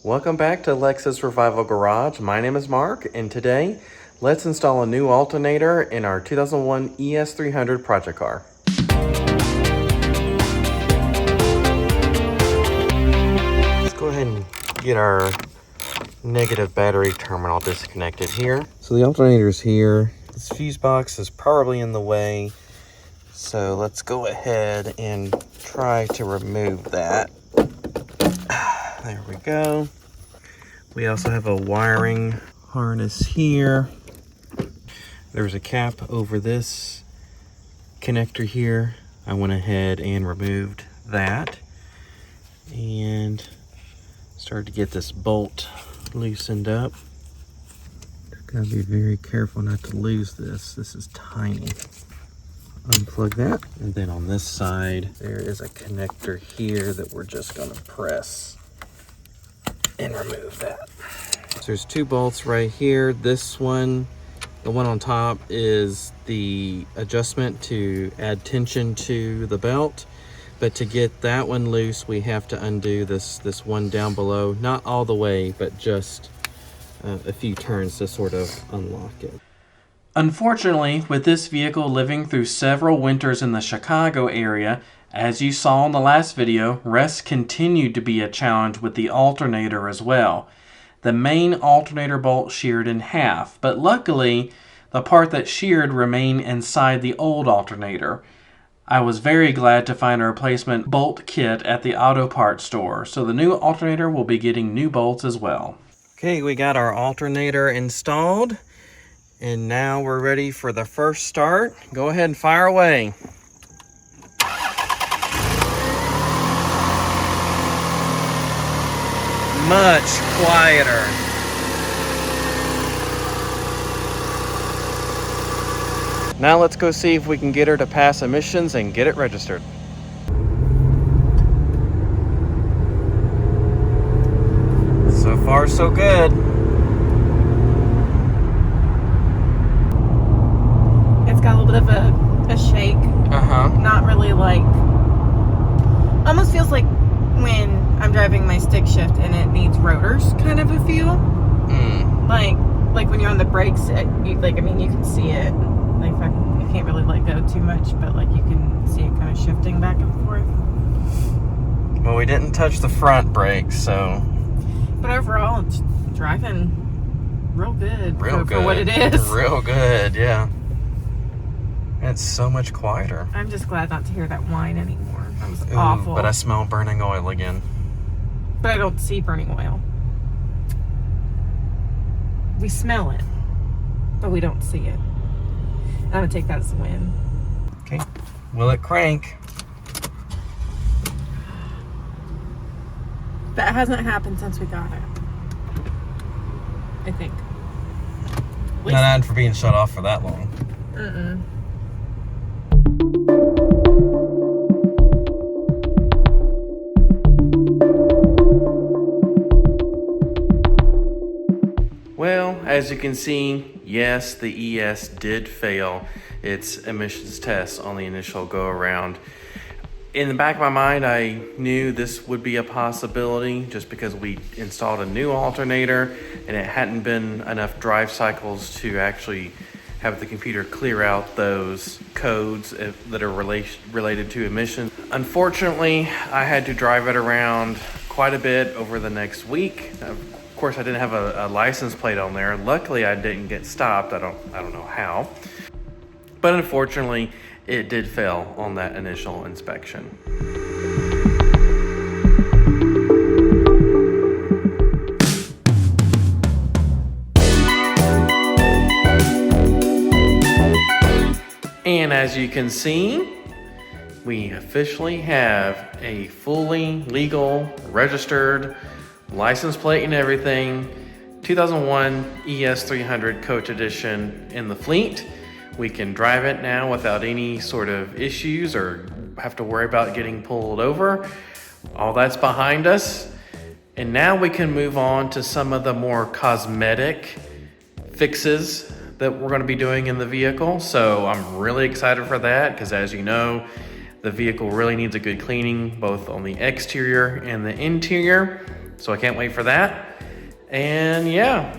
Welcome back to Lexus Revival Garage. My name is Mark, and today, let's install a new alternator in our 2001 ES300 project car. Let's go ahead and get our negative battery terminal disconnected here. So the alternator's here. This fuse box is probably in the way. So let's go ahead and try to remove that. There we go. We also have a wiring harness here. There's a cap over this connector here. I went ahead and removed that and started to get this bolt loosened up. Gotta be very careful not to lose this. This is tiny. Unplug that, and then on this side there is a connector here that we're just gonna press and remove that. So there's two bolts right here. This one, the one on top, is the adjustment to add tension to the belt, but to get that one loose we have to undo this one down below, not all the way, but just a few turns to sort of unlock it. Unfortunately, with this vehicle living through several winters in the Chicago area, as you saw in the last video, rest continued to be a challenge with the alternator as well. The main alternator bolt sheared in half, but luckily the part that sheared remained inside the old alternator. I was very glad to find a replacement bolt kit at the auto parts store, so the new alternator will be getting new bolts as well. Okay, we got our alternator installed, and now we're ready for the first start. Go ahead and fire away. Much quieter. Now let's go see if we can get her to pass emissions and get it registered. So far, so good. It's got a little bit of a shake. Not really like, almost feels like when I'm driving my stick shift and it needs rotors kind of a feel. Like when you're on the brakes, you can see it. Like you can't really let go too much, but like you can see it kind of shifting back and forth. Well, we didn't touch the front brakes, so. But overall, it's driving real good. For what it is. Real good, yeah. It's so much quieter. I'm just glad not to hear that whine anymore. That was awful. But I smell burning oil again. But I don't see burning oil. We smell it, but we don't see it. I'm gonna take that as a win. Okay, will it crank? That hasn't happened since we got it, I think. Not ad for being shut off for that long. Well, as you can see, yes, the ES did fail its emissions test on the initial go-around. In the back of my mind, I knew this would be a possibility just because we installed a new alternator and it hadn't been enough drive cycles to actually have the computer clear out those codes that are related to emissions. Unfortunately, I had to drive it around quite a bit over the next week. Of course, I didn't have a license plate on there. Luckily, I didn't get stopped. I don't know how. But unfortunately, it did fail on that initial inspection. And as you can see, we officially have a fully legal, registered, license plate and everything, 2001 ES300 Coach Edition in the fleet. We can drive it now without any sort of issues or have to worry about getting pulled over. All that's behind us. And now we can move on to some of the more cosmetic fixes that we're going to be doing in the vehicle. So I'm really excited for that because, as you know, the vehicle really needs a good cleaning both on the exterior and the interior. So I can't wait for that. And yeah,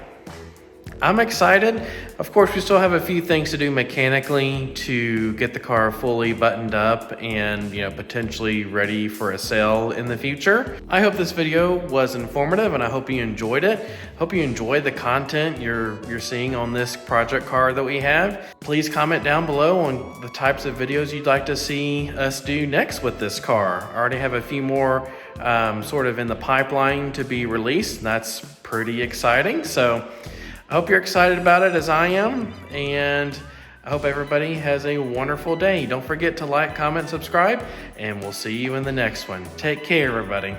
I'm excited. Of course, we still have a few things to do mechanically to get the car fully buttoned up and, you know, potentially ready for a sale in the future. I hope this video was informative and I hope you enjoyed it. Hope you enjoyed the content you're seeing on this project car that we have. Please comment down below on the types of videos you'd like to see us do next with this car. I already have a few more sort of in the pipeline to be released. That's pretty exciting. So I hope you're excited about it as I am, and I hope everybody has a wonderful day. Don't forget to like, comment, subscribe, and we'll see you in the next one. Take care, everybody.